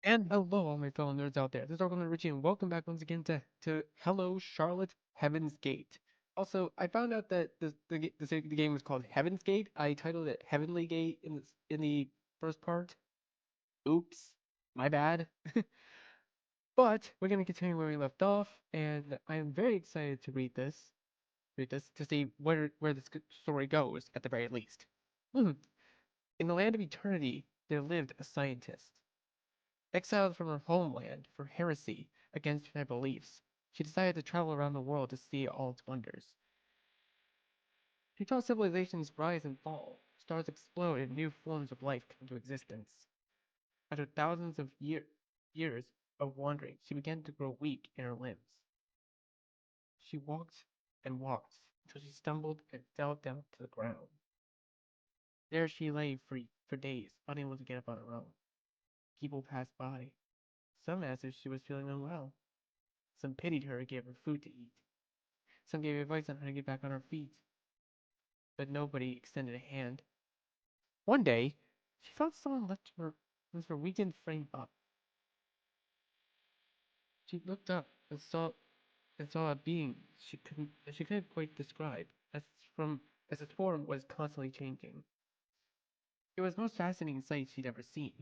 And hello, all my fellow nerds out there. This is Oracle Nerd Richie, and welcome back once again to Hello Charlotte Heaven's Gate. Also, I found out that the game was called Heaven's Gate. I titled it Heavenly Gate in the first part. Oops, my bad. But we're gonna continue where we left off, and I am very excited to read this to see where this story goes at the very least. Hmm. In the land of eternity, there lived a scientist. Exiled from her homeland for heresy against her beliefs, she decided to travel around the world to see all its wonders. She saw civilizations rise and fall, stars explode, and new forms of life come into existence. After thousands of years of wandering, she began to grow weak in her limbs. She walked and walked until she stumbled and fell down to the ground. There she lay for days, unable to get up on her own. People passed by. Some asked if she was feeling unwell. Some pitied her and gave her food to eat. Some gave advice on how to get back on her feet, but nobody extended a hand. One day, she felt someone lift her weakened frame up. She looked up and saw a being she couldn't quite describe, from as its form was constantly changing. It was the most fascinating sight she'd ever seen.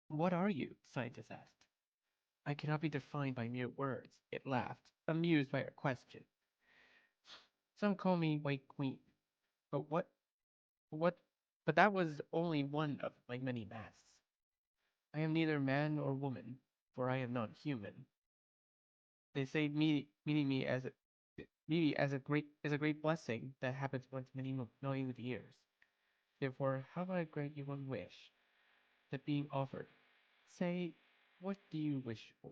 What are you? The scientist asked. I cannot be defined by mere words, it laughed, amused by her question. Some call me White Queen, but what but that was only one of my many masks. I am neither man nor woman, for I am not human. They say meeting me as a great blessing that happens once many millions of years. Therefore, how about I grant you one wish that being offered? Say, what do you wish for?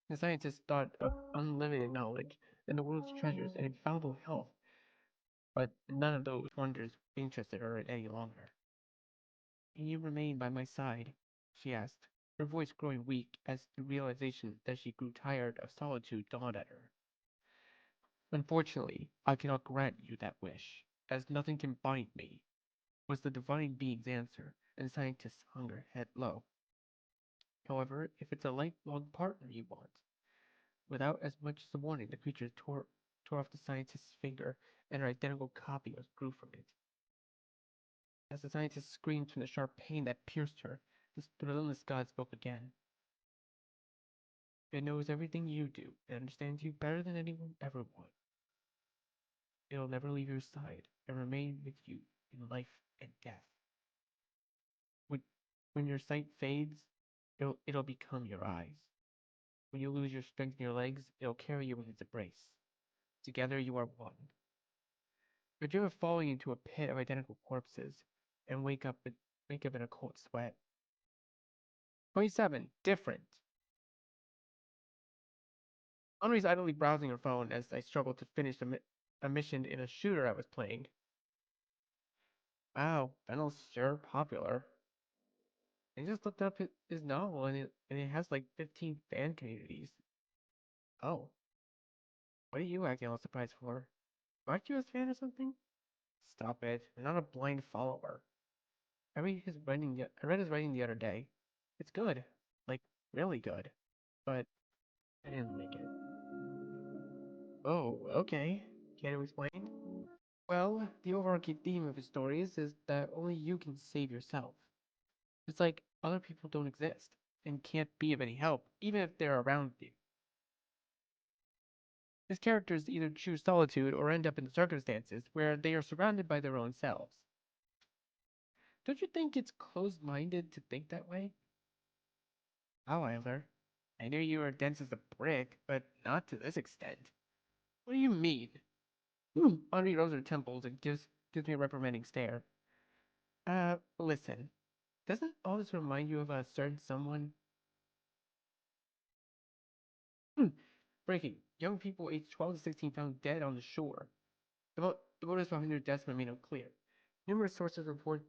The scientist thought of unlimited knowledge and the world's treasures and infallible health, but none of those wonders interested her any longer. Can you remain by my side? She asked, her voice growing weak as the realization that she grew tired of solitude dawned at her. Unfortunately, I cannot grant you that wish, as nothing can bind me, was the divine being's answer, and the scientist hung her head low. However, if it's a lifelong partner you want, without as much as a warning, the creature tore off the scientist's finger, and her identical copy grew from it. As the scientist screamed from the sharp pain that pierced her, the relentless god spoke again. It knows everything you do and understands you better than anyone ever would. It'll never leave your side and remain with you in life and death. When, when your sight fades, it'll become your eyes. When you lose your strength in your legs, it'll carry you in its embrace. Together you are one. You dream of falling into a pit of identical corpses and wake up in a cold sweat. 27. Different. Henri's idly browsing her phone as I struggled to finish a mission in a shooter I was playing. Wow, Fennel's sure popular. I just looked up his novel and it has like 15 fan communities. Oh, what are you acting all surprised for? Aren't you a fan or something? Stop it. I'm not a blind follower. I read his writing the other day. It's good. Like, really good. But I didn't like it. Oh, okay. Can you explain? Well, the overarching theme of his stories is that only you can save yourself. It's like other people don't exist and can't be of any help, even if they're around you. His characters either choose solitude or end up in circumstances where they are surrounded by their own selves. Don't you think it's closed minded to think that way? However, I knew you were dense as a brick, but not to this extent. What do you mean? Henri rose her temples and gives me a reprimanding stare. Listen. Doesn't all this remind you of a certain someone? Breaking. Young people aged 12 to 16 found dead on the shore. The motives behind their deaths remain unclear. Numerous sources report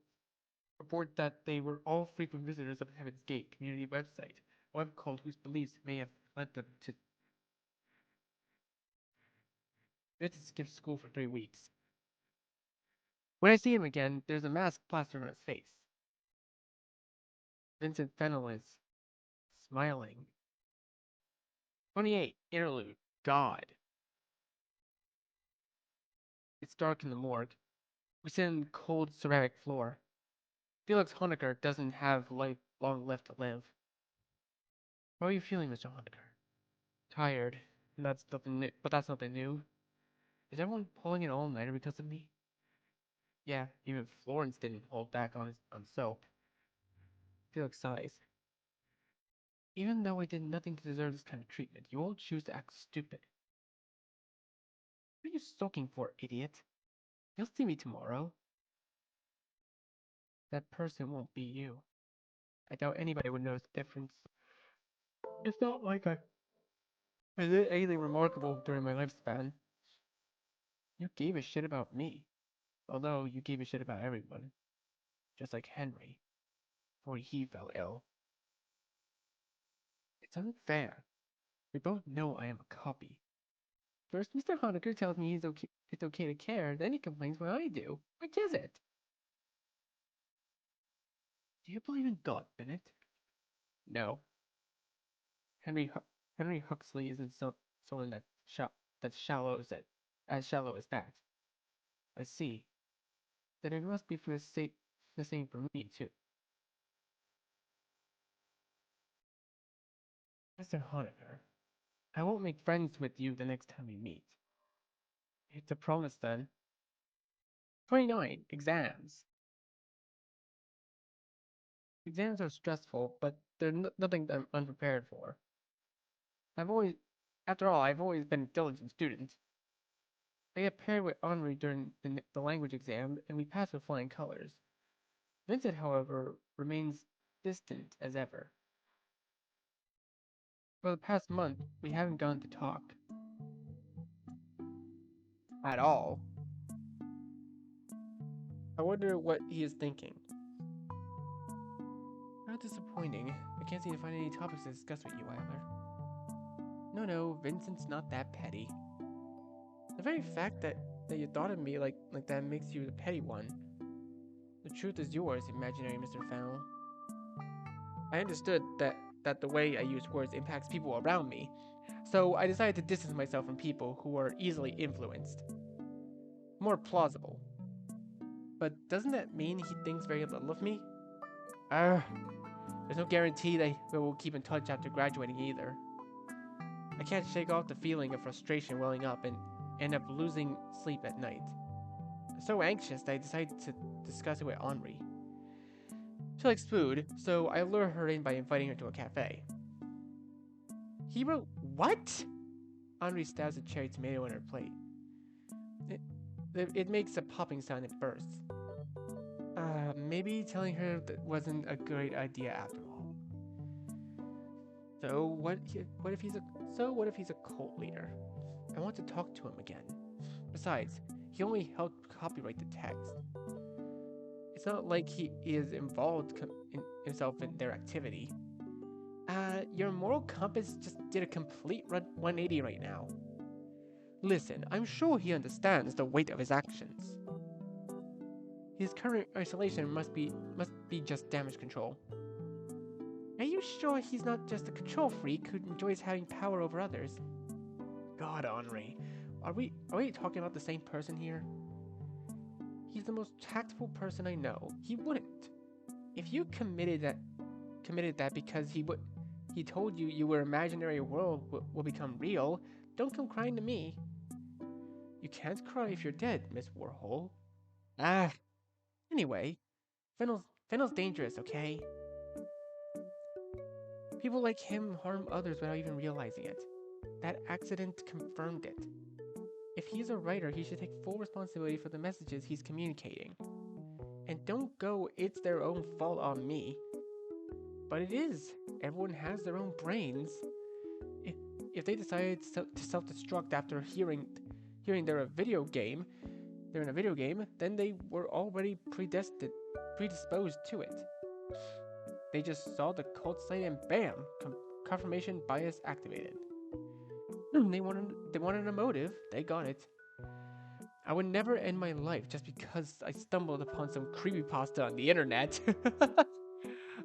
that they were all frequent visitors of the Heaven's Gate community website, a web cult whose beliefs may have led them to skip school for 3 weeks. When I see him again, there's a mask plastered on his face. Vincent Fennel is smiling. 28. Interlude. God. It's dark in the morgue. We sit on the cold ceramic floor. Felix Honecker doesn't have life long left to live. How are you feeling, Mr. Honecker? Tired. And that's nothing new, but that's nothing new. Is everyone pulling an all-nighter because of me? Yeah, even Florence didn't hold back on soap. Felix sighs. Even though I did nothing to deserve this kind of treatment, you all choose to act stupid. What are you sulking for, idiot? You'll see me tomorrow. That person won't be you. I doubt anybody would notice the difference. It's not like I did anything remarkable during my lifespan. You gave a shit about me. Although you gave a shit about everyone. Just like Henry. Before he fell ill. It's unfair. We both know I am a copy. First, Mr. Honecker tells me it's okay to care, then he complains when I do. Which is it? Do you believe in God, Bennett? No. Henry Henry Huxley isn't someone that's shallow as shallow as that. I see. Then it must be for the same for me too. Mr. Honecker, I won't make friends with you the next time we meet. It's a promise then. 29. Exams. Exams are stressful, but they're nothing I'm unprepared for. I've always, After all, I've always been a diligent student. I get paired with Henri during the language exam, and we pass with flying colors. Vincent, however, remains distant as ever. For the past month, we haven't gone to talk. At all. I wonder what he is thinking. How disappointing. I can't seem to find any topics to discuss with you either. No, Vincent's not that petty. The very fact that you thought of me like that makes you the petty one. The truth is yours, imaginary Mr. Fennel. I understood that the way I use words impacts people around me, so I decided to distance myself from people who are easily influenced. More plausible. But doesn't that mean he thinks very little of me? There's no guarantee that we'll keep in touch after graduating either. I can't shake off the feeling of frustration welling up and end up losing sleep at night. I'm so anxious that I decided to discuss it with Henri. She likes food, so I lure her in by inviting her to a cafe. He wrote what? Henri stabs a cherry tomato on her plate. It makes a popping sound at first. Maybe telling her that wasn't a great idea after all. What if he's a cult leader? I want to talk to him again. Besides, he only helped copyright the text. It's not like he is involved himself in their activity. Your moral compass just did a complete 180 right now. Listen, I'm sure he understands the weight of his actions. His current isolation must be just damage control. Are you sure he's not just a control freak who enjoys having power over others? God, Henri, are we talking about the same person here? He's the most tactful person I know. He wouldn't. If you committed that because he told you your imaginary world will become real, don't come crying to me. You can't cry if you're dead, Miss Warhol. Anyway, Fennel's dangerous, okay? People like him harm others without even realizing it. That accident confirmed it. If he's a writer, he should take full responsibility for the messages he's communicating. And don't go, it's their own fault on me. But it is. Everyone has their own brains. If they decided to self-destruct after hearing they're in a video game, then they were already predisposed to it. They just saw the cult site and bam, confirmation bias activated. They wanted a motive. They got it. I would never end my life just because I stumbled upon some creepypasta on the internet.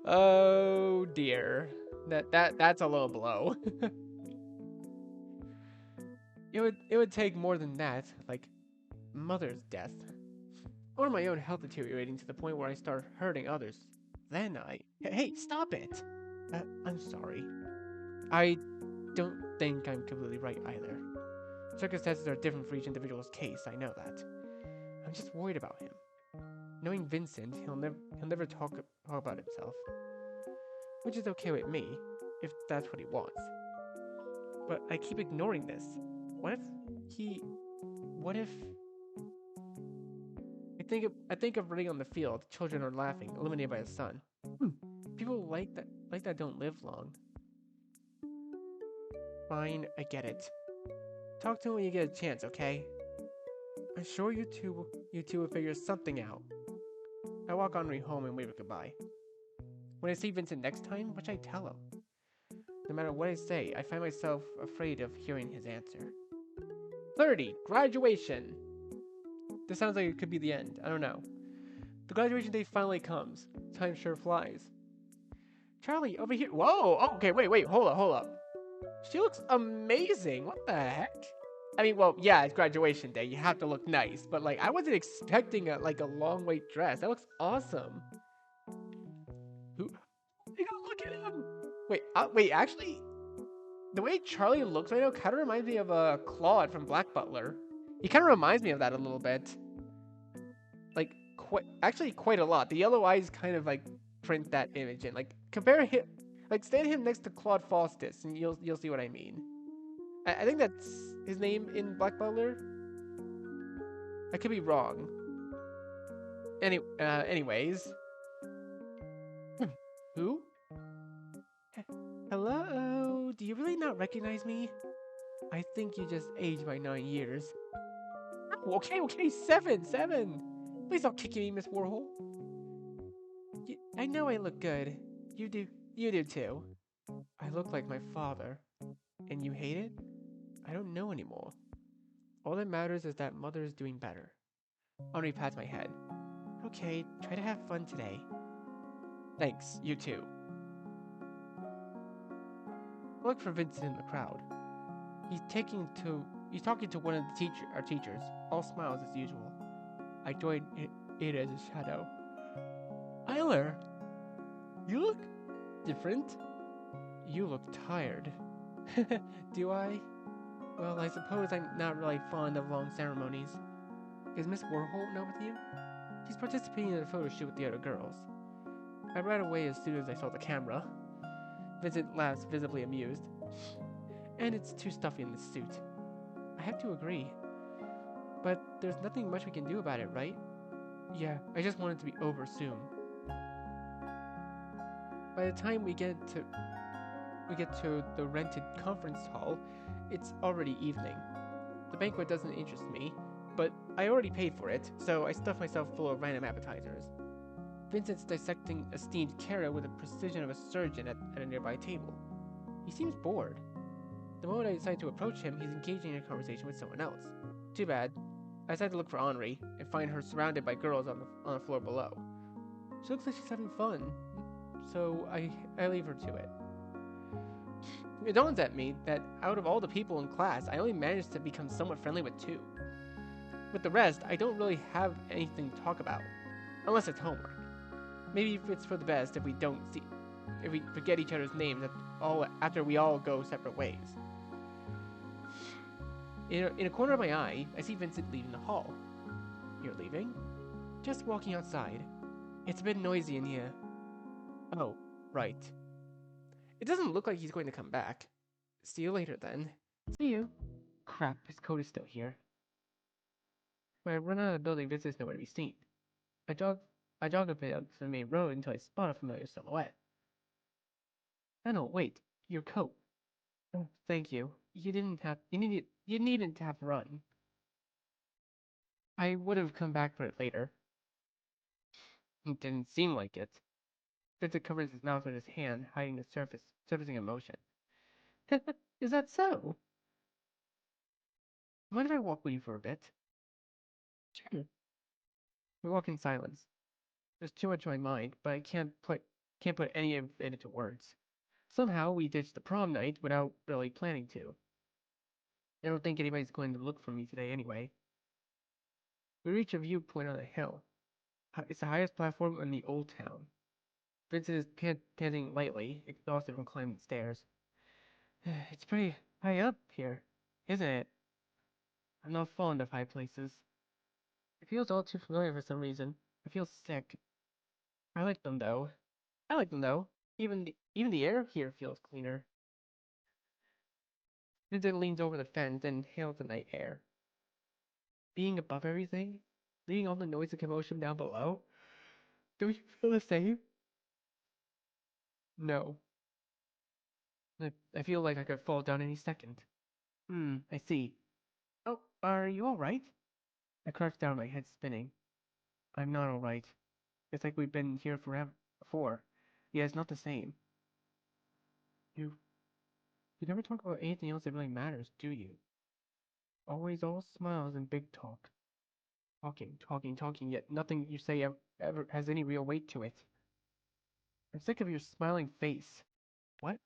Oh dear. That's a low blow. It would take more than that, like mother's death, or my own health deteriorating to the point where I start hurting others. Then hey, stop it. I'm sorry. I don't think I'm completely right either. Circumstances are different for each individual's case. I know that. I'm just worried about him. Knowing Vincent, he'll never talk about himself, which is okay with me, if that's what he wants. But I keep ignoring this. What if he? What if? I think of running on the field. Children are laughing, illuminated by the sun. Hmm. People like that don't live long. Fine, I get it. Talk to him when you get a chance, okay? I'm sure you two will figure something out. I walk Henri home and wave goodbye. When I see Vincent next time, what should I tell him? No matter what I say, I find myself afraid of hearing his answer. 30. Graduation! This sounds like it could be the end. I don't know. The graduation day finally comes. Time sure flies. Charlie, over here. Whoa! Oh, okay, wait, hold up. She looks amazing. What the heck? I mean, well, yeah, it's graduation day. You have to look nice, but like, I wasn't expecting a long white dress. That looks awesome. Who? Look at him. Wait. Actually, the way Charlie looks right now kind of reminds me of Claude from Black Butler. He kind of reminds me of that a little bit. Like, quite a lot. The yellow eyes kind of like print that image in. Like, compare him, like stand him next to Claude Faustus, and you'll see what I mean. I think that's his name in Black Butler. I could be wrong. Anyways. Who? Hello? Do you really not recognize me? I think you just aged by 9 years. Oh, okay, seven. Please don't kick me, Miss Warhol. I know I look good. You do too. I look like my father. And you hate it? I don't know anymore. All that matters is that mother is doing better. Henri pats my head. Okay, try to have fun today. Thanks, you too. I look for Vincent in the crowd. He's talking to one of our teachers, all smiles as usual. I join it as a shadow. Eiler, you look different. You look tired. Do I? Well, I suppose I'm not really fond of long ceremonies. Is Miss Warhol not with you? She's participating in a photo shoot with the other girls. I ran away as soon as I saw the camera. Vincent laughs, visibly amused. And it's too stuffy in this suit. I have to agree. But there's nothing much we can do about it, right? Yeah, I just want it to be over soon. By the time we get to the rented conference hall, it's already evening. The banquet doesn't interest me, but I already paid for it, so I stuff myself full of random appetizers. Vincent's dissecting a steamed carrot with the precision of a surgeon at a nearby table. He seems bored. The moment I decide to approach him, he's engaging in a conversation with someone else. Too bad. I decide to look for Henri and find her surrounded by girls on the floor below. She looks like she's having fun, so I leave her to it. It dawns at me that out of all the people in class, I only managed to become somewhat friendly with 2. With the rest, I don't really have anything to talk about, unless it's homework. Maybe it's for the best if we forget each other's names after we all go separate ways. In a corner of my eye, I see Vincent leaving the hall. You're leaving? Just walking outside. It's a bit noisy in here. Oh, right. It doesn't look like he's going to come back. See you later, then. See you. Crap, his coat is still here. When I run out of the building, Vincent's nowhere to be seen. I jog a bit up the main road until I spot a familiar silhouette. Oh no, wait. Your coat. Oh, thank you. You needn't have run. I would have come back for it later. It didn't seem like it. Vincent covers his mouth with his hand, hiding the surfacing emotion. Is that so? Mind if I walk with you for a bit? Sure. We walk in silence. There's too much on my mind, but I can't Can't put any of it into words. Somehow we ditched the prom night without really planning to. I don't think anybody's going to look for me today anyway. We reach a viewpoint on a hill. It's the highest platform in the old town. Vincent is panting lightly, exhausted from climbing the stairs. It's pretty high up here, isn't it? I'm not fond of high places. It feels all too familiar for some reason. I feel sick. I like them though. I like them though. Even the air here feels cleaner. Vincent leans over the fence and inhales the night air. Being above everything, leaving all the noise and commotion down below. Do you feel the same? No. I feel like I could fall down any second. I see. Oh, are you alright? I crouched down, my head spinning. I'm not alright. It's like we've been here forever before. Yeah, it's not the same. You you never talk about anything else that really matters, do you? Always all smiles and big talk. Talking, talking, talking, yet nothing you say ever has any real weight to it. I'm sick of your smiling face. What?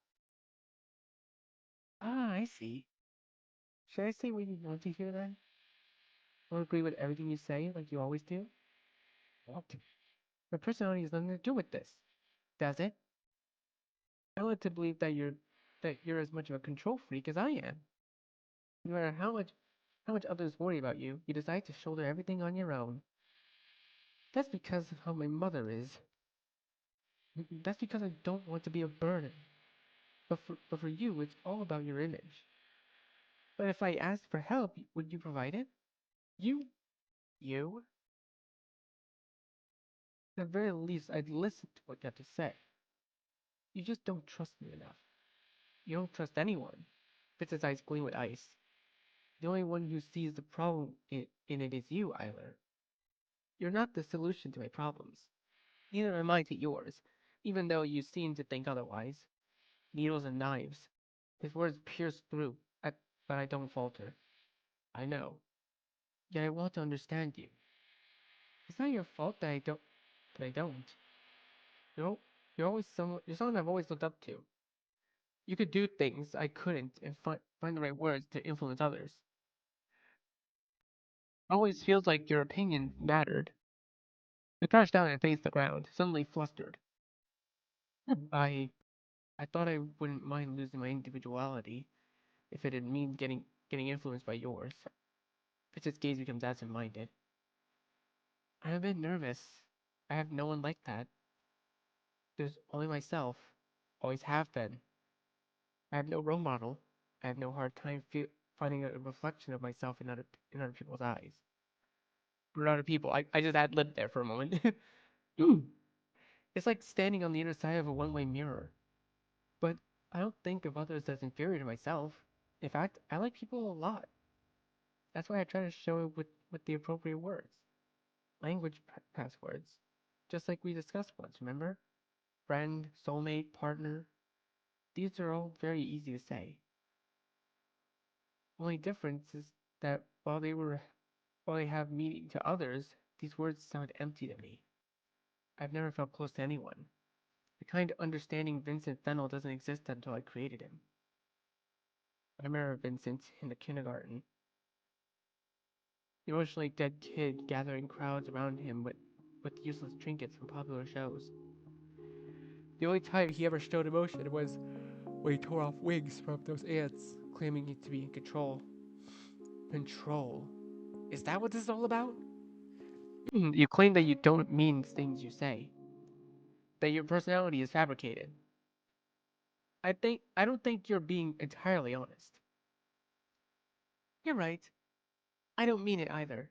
Ah, I see. Should I say what you want to hear then? Or agree with everything you say, like you always do? What? My personality has nothing to do with this. Does it? I like to believe that you're as much of a control freak as I am. No matter how much others worry about you, you decide to shoulder everything on your own. That's because of how my mother is. That's because I don't want to be a burden. But for you, it's all about your image. But if I asked for help, would you provide it? You, you? At the very least, I'd listen to what you have to say. You just don't trust me enough. You don't trust anyone. Fitz's eyes gleam with ice. The only one who sees the problem in it is you, Eiler. You're not the solution to my problems. Neither am I to yours, even though you seem to think otherwise. Needles and knives. His words pierce through, but I don't falter. I know. Yet I want to understand you. It's not your fault that I don't. You're, you're someone I've always looked up to. You could do things I couldn't and find the right words to influence others. Always feels like your opinion mattered. I crouched down and faced the ground, suddenly flustered. I I thought I wouldn't mind losing my individuality if it didn't mean getting influenced by yours. Fitz's gaze becomes absent-minded. I'm a bit nervous. I have no one like that. There's only myself. Always have been. I have no role model. I have no hard time finding a reflection of myself in other people's eyes. For other people, I just ad libbed there for a moment. It's like standing on the inner side of a one-way mirror. But I don't think of others as inferior to myself. In fact, I like people a lot. That's why I try to show it with the appropriate words. Language passwords. Just like we discussed once, remember? Friend, soulmate, partner. These are all very easy to say. Only difference is that while they have meaning to others, these words sound empty to me. I've never felt close to anyone. The kind of understanding Vincent Fennel doesn't exist until I created him. I remember Vincent in the kindergarten, the emotionally dead kid gathering crowds around him with useless trinkets from popular shows. The only time he ever showed emotion was when he tore off wigs from those ants, claiming to be in control. Control. Is that what this is all about? You claim that you don't mean things you say, that your personality is fabricated. I don't think you're being entirely honest. You're right. I don't mean it either.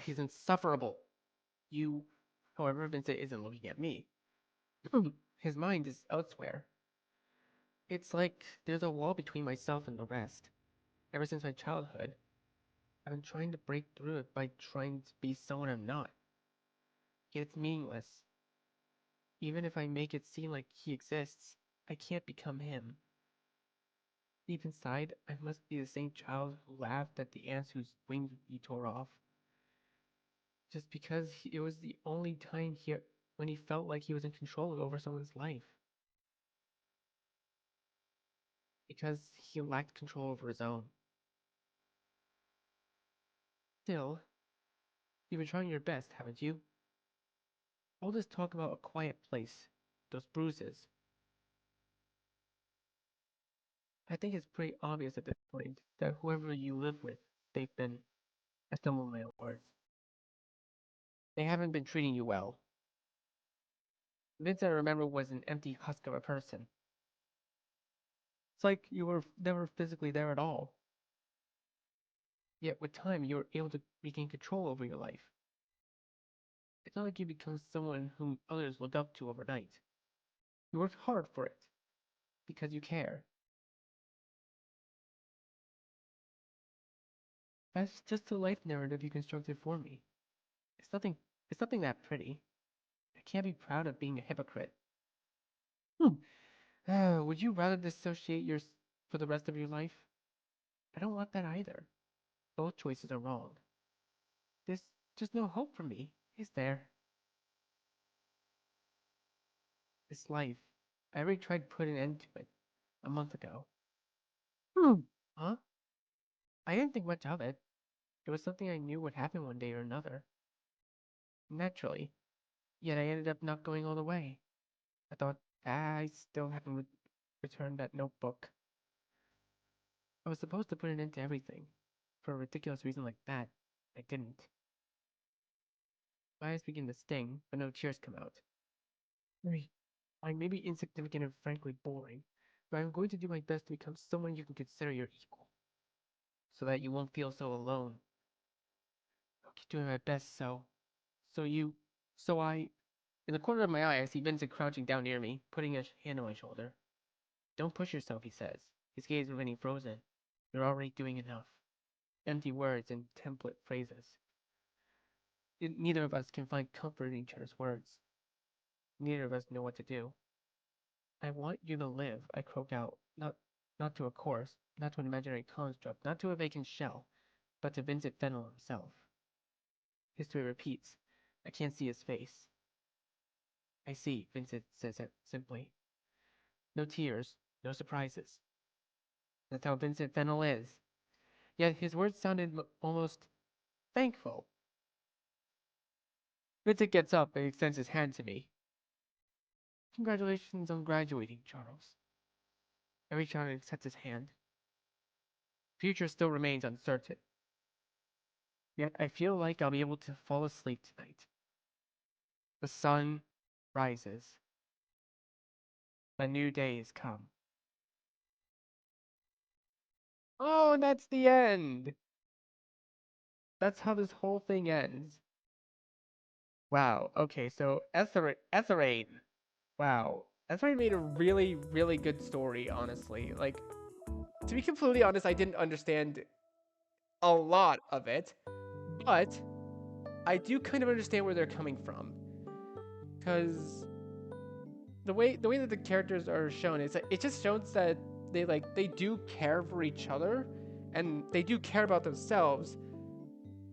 He's insufferable. You, however, Vincent isn't looking at me. His mind is elsewhere. It's like there's a wall between myself and the rest. Ever since my childhood, I've been trying to break through it by trying to be someone I'm not. Yet it's meaningless. Even if I make it seem like he exists, I can't become him. Deep inside, I must be the same child who laughed at the ants whose wings he tore off, just because it was the only time when he felt like he was in control over someone's life because he lacked control over his own. Still, you've been trying your best, haven't you? All this talk about a quiet place, those bruises. I think it's pretty obvious at this point that whoever you live with, they've been, I stumble on my own words. They haven't been treating you well. Vince, I remember, was an empty husk of a person. It's like you were never physically there at all. Yet with time, you were able to regain control over your life. It's not like you become someone whom others look up to overnight. You worked hard for it because you care. That's just the life narrative you constructed for me. It's nothing. It's nothing that pretty. I can't be proud of being a hypocrite. Hmm. Would you rather dissociate your for the rest of your life? I don't want that either. Both choices are wrong. There's just no hope for me, is there? This life. I already tried putting an end to it a month ago. Hmm. Huh? I didn't think much of it. It was something I knew would happen one day or another. Naturally. Yet I ended up not going all the way. I thought I still haven't returned that notebook. I was supposed to put an end to everything. For a ridiculous reason like that, I didn't. My eyes begin to sting, but no tears come out. Marie, I may be insignificant and frankly boring, but I'm going to do my best to become someone you can consider your equal, so that you won't feel so alone. I'll keep doing my best so you, so I. In the corner of my eye, I see Vincent crouching down near me, putting a hand on my shoulder. Don't push yourself, he says, his gaze remaining frozen. You're already doing enough. Empty words and template phrases. Neither of us can find comfort in each other's words. Neither of us know what to do. I want you to live, I croak out, not to a chorus, not to an imaginary construct, not to a vacant shell, but to Vincent Fennel himself. History repeats. I can't see his face. I see, Vincent says it simply. No tears, no surprises. That's how Vincent Fennel is. Yet his words sounded almost thankful. Vincent gets up and extends his hand to me. Congratulations on graduating, Charles. I reach out and accept his hand. Future still remains uncertain. Yet I feel like I'll be able to fall asleep tonight. The sun rises. A new day has come. Oh, and that's the end! That's how this whole thing ends. Wow, okay, so Etherain. Wow. Etherain made a really, really good story, honestly. Like, to be completely honest, I didn't understand a lot of it, but I do kind of understand where they're coming from. Because the way that the characters are shown is it just shows that they do care for each other and they do care about themselves,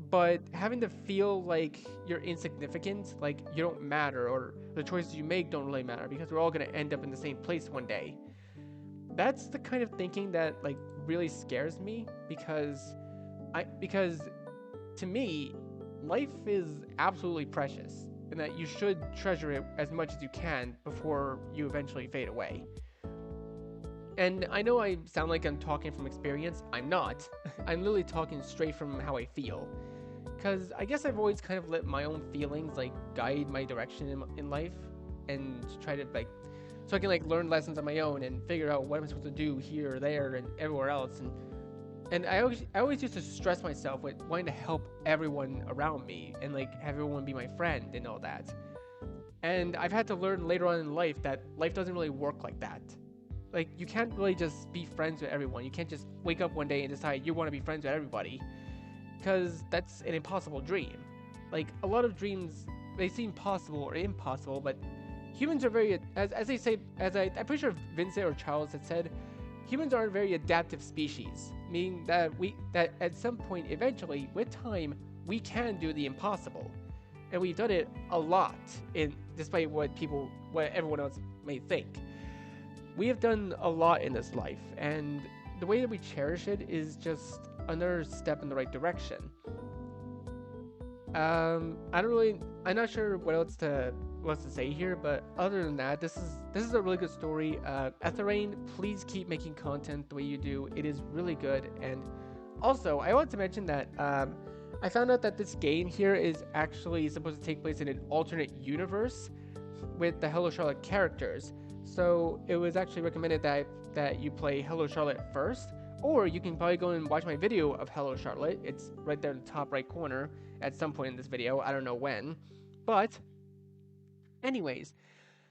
but having to feel like you're insignificant, like you don't matter, or the choices you make don't really matter because we're all gonna end up in the same place one day. That's the kind of thinking that like really scares me because to me, life is absolutely precious and that you should treasure it as much as you can before you eventually fade away. And I know I sound like I'm talking from experience. I'm not. I'm literally talking straight from how I feel. Because I guess I've always kind of let my own feelings like guide my direction in life and try to like, so I can like learn lessons on my own and figure out what I'm supposed to do here or there and everywhere else. And I always used to stress myself with wanting to help everyone around me and like have everyone be my friend and all that. And I've had to learn later on in life that life doesn't really work like that. Like you can't really just be friends with everyone. You can't just wake up one day and decide you want to be friends with everybody, because that's an impossible dream. Like a lot of dreams, they seem possible or impossible, but humans are very, as they say, I'm pretty sure Vincent or Charles had said, humans are a very adaptive species, meaning that that at some point, eventually, with time, we can do the impossible. and we've done it a lot. In despite what everyone else may think, we have done a lot in this life, and the way that we cherish it is just another step in the right direction. I'm not sure what else to say here, but other than that, this is a really good story. Etherain, please keep making content the way you do. It is really good. And also, I want to mention that I found out that this game here is actually supposed to take place in an alternate universe with the Hello Charlotte characters. So it was actually recommended that you play Hello Charlotte first, or you can probably go and watch my video of Hello Charlotte. It's right there in the top right corner at some point in this video. I don't know when. But anyways,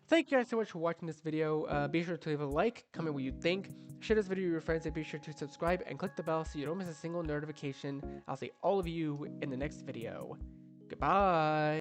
thank you guys so much for watching this video. Be sure to leave a like, comment what you think, share this video with your friends, and be sure to subscribe and click the bell so you don't miss a single notification. I'll see all of you in the next video. Goodbye!